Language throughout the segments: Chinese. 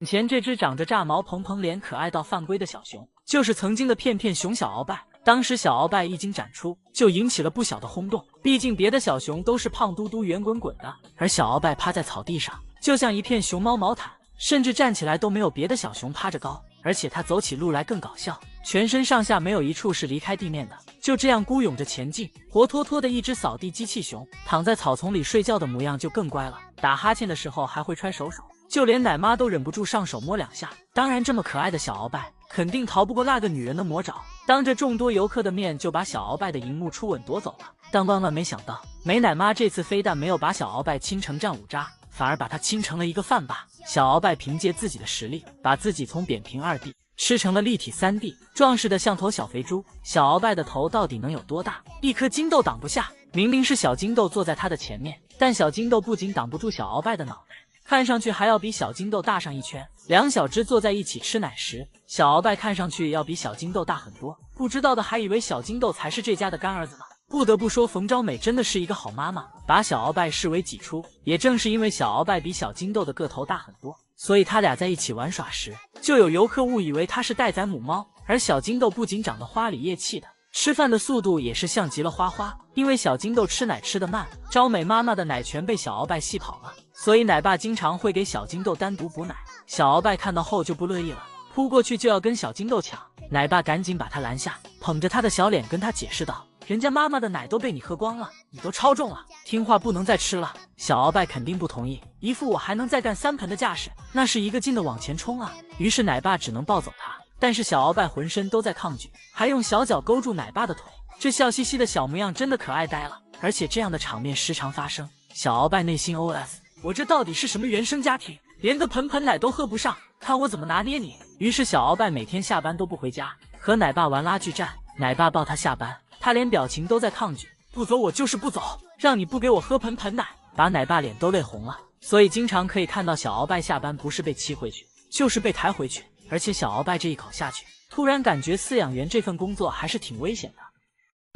眼前这只长着炸毛蓬蓬脸、可爱到犯规的小熊，就是曾经的片片熊小鳌拜。当时小鳌拜一经展出，就引起了不小的轰动。毕竟别的小熊都是胖嘟嘟、圆滚滚的，而小鳌拜趴在草地上，就像一片熊猫毛毯，甚至站起来都没有别的小熊趴着高。而且他走起路来更搞笑，全身上下没有一处是离开地面的，就这样孤勇着前进，活脱脱的一只扫地机器熊。躺在草丛里睡觉的模样就更乖了，打哈欠的时候还会揣手手，就连奶妈都忍不住上手摸2下。当然，这么可爱的小鳌拜肯定逃不过那个女人的魔爪，当着众多游客的面就把小鳌拜的荧幕初吻夺走了。但万万没想到，美奶妈这次非但没有把小鳌拜亲成战五渣，反而把他亲成了一个饭霸。小鳌拜凭借自己的实力，把自己从扁平2D吃成了立体3D，壮实的像头小肥猪。小鳌拜的头到底能有多大？一颗金豆挡不下。明明是小金豆坐在他的前面，但小金豆不仅挡不住小鳌拜的脑袋，看上去还要比小金豆大上1圈。2小只坐在一起吃奶时，小鳌拜看上去要比小金豆大很多。不知道的还以为小金豆才是这家的干儿子呢。不得不说，冯昭美真的是一个好妈妈，把小鳌拜视为己出。也正是因为小鳌拜比小金豆的个头大很多，所以他俩在一起玩耍时，就有游客误以为他是待宰母猫。而小金豆不仅长得花里叶气的，吃饭的速度也是像极了花花。因为小金豆吃奶吃得慢，昭美妈妈的奶全被小鳌拜吸跑了，所以奶爸经常会给小金豆单独补奶。小鳌拜看到后就不乐意了，扑过去就要跟小金豆抢。奶爸赶紧把他拦下，捧着他的小脸跟他解释道：“人家妈妈的奶都被你喝光了，你都超重了，听话不能再吃了。”小鳌拜肯定不同意，一副我还能再干3盆的架势，那是一个劲的往前冲啊。于是奶爸只能抱走他，但是小鳌拜浑身都在抗拒，还用小脚勾住奶爸的腿，这笑嘻嘻的小模样真的可爱呆了。而且这样的场面时常发生。小鳌拜内心 OS： 我这到底是什么原生家庭，连个盆盆奶都喝不上，看我怎么拿捏你。于是小鳌拜每天下班都不回家，和奶爸玩拉锯战。奶爸抱他下班，他连表情都在抗拒，不走我就是不走，让你不给我喝盆盆奶，把奶爸脸都累红了。所以经常可以看到小鳌拜下班不是被骑回去，就是被抬回去。而且小鳌拜这一口下去，突然感觉饲养员这份工作还是挺危险的。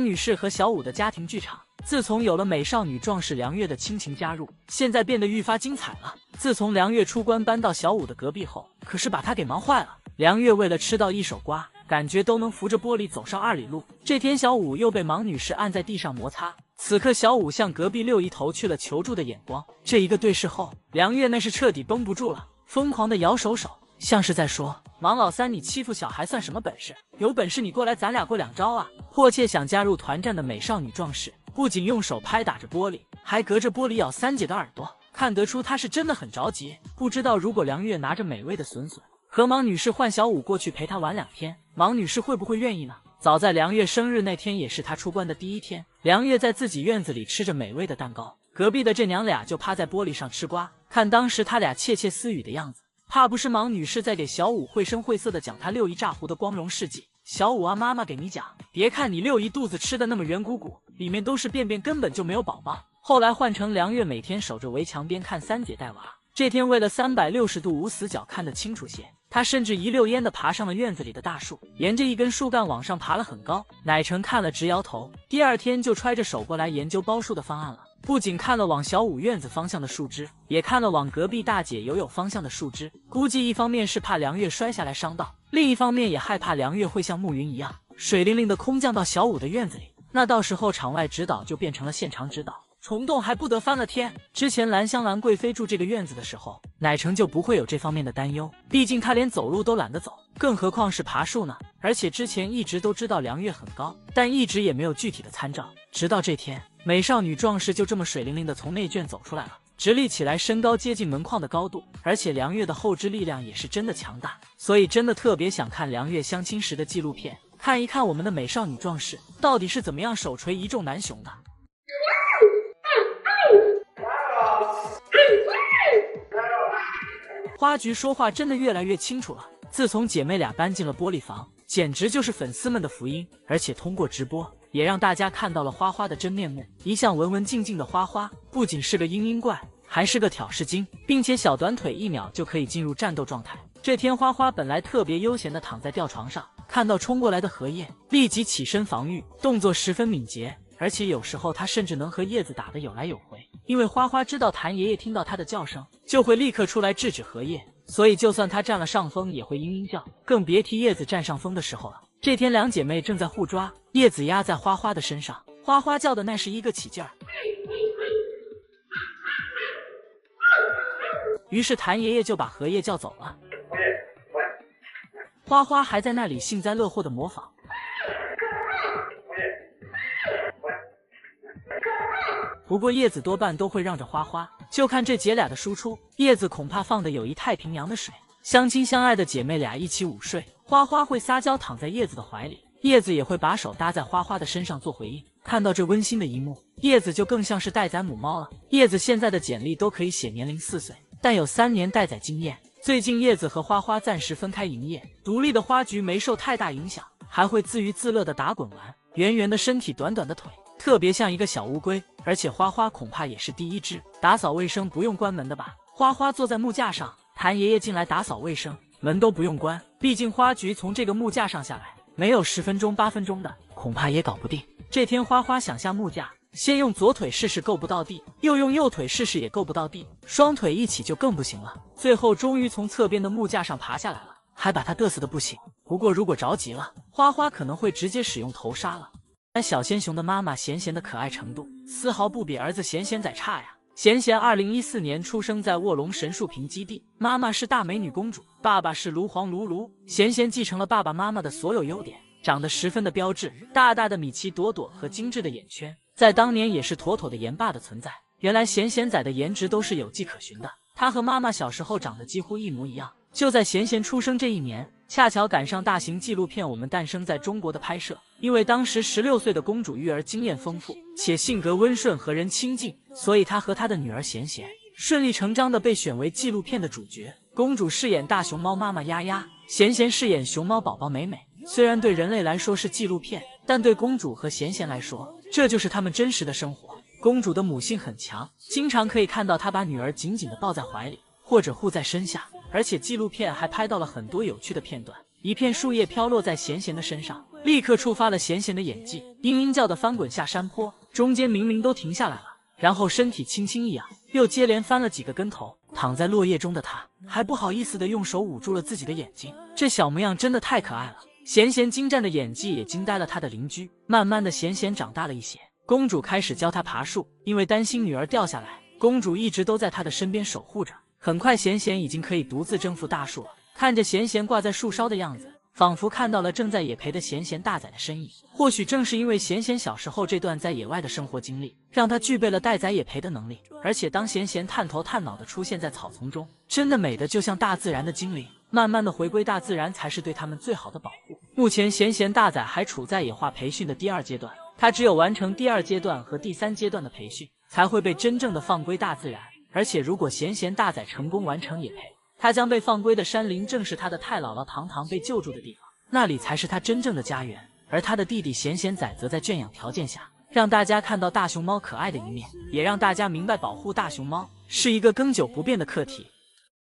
女士和小五的家庭剧场，自从有了美少女壮士梁月的亲情加入，现在变得愈发精彩了。自从梁月出关搬到小五的隔壁后，可是把她给忙坏了。梁月为了吃到一手瓜，感觉都能扶着玻璃走上2里路。这天小五又被王女士按在地上摩擦，此刻小五向隔壁六姨投去了求助的眼光。这一个对视后，梁月那是彻底绷不住了，疯狂的摇手手，像是在说：王老三，你欺负小孩算什么本事？有本事你过来，咱俩过2招啊！迫切想加入团战的美少女壮士，不仅用手拍打着玻璃，还隔着玻璃咬三姐的耳朵，看得出她是真的很着急。不知道如果梁月拿着美味的笋笋和王女士换小五过去陪她玩2天，王女士会不会愿意呢？早在梁月生日那天，也是她出关的第1天，梁月在自己院子里吃着美味的蛋糕，隔壁的这娘俩就趴在玻璃上吃瓜。看当时他俩窃窃私语的样子，怕不是王女士在给小五绘声绘色的讲她六姨炸糊的光荣事迹。小五啊，妈妈给你讲，别看你六姨肚子吃的那么圆鼓鼓，里面都是便便，根本就没有宝宝。后来换成梁月每天守着围墙边看三姐带娃。这天为了360度无死角看得清楚些，她甚至一溜烟的爬上了院子里的大树，沿着一根树干往上爬了很高。奶成看了直摇头，第2天就揣着手过来研究包树的方案了。不仅看了往小五院子方向的树枝，也看了往隔壁大姐游泳方向的树枝。估计一方面是怕梁月摔下来伤到，另一方面也害怕梁月会像暮云一样水灵灵的空降到小五的院子里，那到时候场外指导就变成了现场指导，虫洞还不得翻了天。之前兰香兰贵妃住这个院子的时候，奶成就不会有这方面的担忧，毕竟她连走路都懒得走，更何况是爬树呢。而且之前一直都知道梁月很高，但一直也没有具体的参照，直到这天美少女壮士就这么水灵灵的从内卷走出来了，直立起来，身高接近门框的高度，而且梁月的后肢力量也是真的强大，所以真的特别想看梁月相亲时的纪录片，看一看我们的美少女壮士到底是怎么样手锤一众男雄的。花菊说话真的越来越清楚了，自从姐妹俩搬进了玻璃房，简直就是粉丝们的福音，而且通过直播也让大家看到了花花的真面目。一向文文静静的花花，不仅是个嘤嘤怪，还是个挑事精，并且小短腿1秒就可以进入战斗状态。这天花花本来特别悠闲的躺在吊床上，看到冲过来的荷叶，立即起身防御，动作十分敏捷，而且有时候他甚至能和叶子打得有来有回。因为花花知道谭爷爷听到他的叫声就会立刻出来制止荷叶，所以就算它占了上风也会嘤嘤叫，更别提叶子占上风的时候了。这天两姐妹正在互抓，叶子压在花花的身上，花花叫的那是一个起劲儿。于是谭爷爷就把荷叶叫走了，花花还在那里幸灾乐祸的模仿。不过叶子多半都会让着花花，就看这姐俩的输出，叶子恐怕放的有一太平洋的水。相亲相爱的姐妹俩一起午睡，花花会撒娇躺在叶子的怀里，叶子也会把手搭在花花的身上做回应。看到这温馨的一幕，叶子就更像是待宰母猫了。叶子现在的简历都可以写年龄4岁，但有3年待宰经验。最近叶子和花花暂时分开营业，独立的花菊没受太大影响，还会自娱自乐的打滚玩。圆圆的身体，短短的腿，特别像一个小乌龟。而且花花恐怕也是第一只打扫卫生不用关门的吧。花花坐在木架上，谭爷爷进来打扫卫生，门都不用关，毕竟花菊从这个木架上下来，没有10分钟8分钟的，恐怕也搞不定。这天花花想下木架，先用左腿试试够不到地，又用右腿试试也够不到地，双腿一起就更不行了。最后终于从侧边的木架上爬下来了，还把他嘚瑟的不行。不过如果着急了，花花可能会直接使用头杀了。而小仙熊的妈妈贤贤的可爱程度丝毫不比儿子贤贤仔差呀。贤贤2014年出生在卧龙神树坪基地，妈妈是大美女公主，爸爸是卢黄卢卢。贤贤继承了爸爸妈妈的所有优点，长得十分的标致，大大的米奇朵朵和精致的眼圈，在当年也是妥妥的颜霸的存在。原来贤贤仔的颜值都是有迹可循的，他和妈妈小时候长得几乎一模一样。就在贤贤出生这一年，恰巧赶上大型纪录片《我们诞生在中国》的拍摄。因为当时16岁的公主育儿经验丰富，且性格温顺和人亲近，所以她和她的女儿贤贤顺理成章地被选为纪录片的主角。公主饰演大熊猫妈妈丫丫，贤贤饰演熊猫宝宝美美。虽然对人类来说是纪录片，但对公主和贤贤来说，这就是他们真实的生活。公主的母性很强，经常可以看到她把女儿紧紧地抱在怀里，或者护在身下。而且纪录片还拍到了很多有趣的片段，一片树叶飘落在贤贤的身上，立刻触发了贤贤的演技，嘤嘤叫的翻滚下山坡，中间明明都停下来了，然后身体轻轻一仰，又接连翻了几个跟头。躺在落叶中的他还不好意思地用手捂住了自己的眼睛，这小模样真的太可爱了。贤贤精湛的演技也惊呆了他的邻居。慢慢的，贤贤长大了一些，公主开始教他爬树，因为担心女儿掉下来，公主一直都在他的身边守护着。很快贤贤已经可以独自征服大树了，看着贤贤挂在树梢的样子，仿佛看到了正在野培的贤贤大宰的身影。或许正是因为贤贤小时候这段在野外的生活经历，让他具备了待宰野培的能力。而且当贤贤探头探脑的出现在草丛中，真的美的就像大自然的精灵。慢慢的回归大自然才是对他们最好的保护。目前贤贤大宰还处在野化培训的第2阶段，他只有完成第2阶段和第3阶段的培训，才会被真正的放归大自然。而且如果贤贤大宰成功完成野培，他将被放归的山林正是他的太姥姥堂堂被救助的地方，那里才是他真正的家园。而他的弟弟贤贤仔则在圈养条件下，让大家看到大熊猫可爱的一面，也让大家明白保护大熊猫是一个经久不变的课题。